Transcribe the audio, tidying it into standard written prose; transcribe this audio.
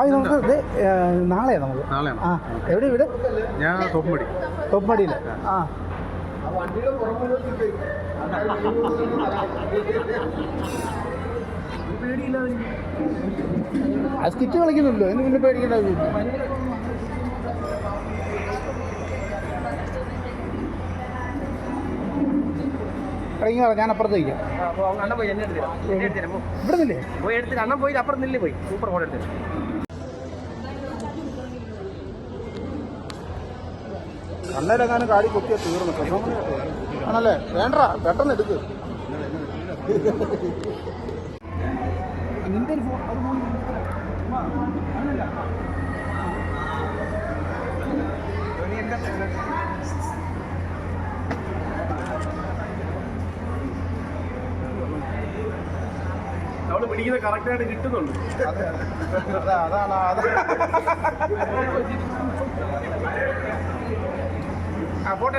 Hi നമുക്ക് ഇത് നാളെയാണ് നമുക്ക്. ആ എവിടെ വീട്? ഞാൻ തൊപ്പടിയിൽ. ആ ആ സ്കിറ്റ് കളിക്കുന്നുണ്ടല്ലോ, എന്ന് പിന്നെ പേടിക്കേണ്ട ആവശ്യമില്ല. ഇറങ്ങി ഞാൻ അപ്പുറത്ത് വയ്ക്കാം. ഇവിടെ നില്ലേ പോയി എടുത്തിട്ട് അണ്ണൻ പോയി അപ്പുറം നില്ലേ പോയി സൂപ്പർ ഫോട്ടോ എടുത്തിട്ട്. കണ്ണയിലെങ്ങാനും കാടി കൊത്തിയാൽ തീർന്നു ആണല്ലേ? വേണ്ട, പെട്ടെന്ന് എടുക്ക്. നിന്റെ ഒരു നമ്മള് പിടിക്കുന്ന കറക്റ്റായിട്ട് കിട്ടുന്നുണ്ട്. ആ പോട്ടെ.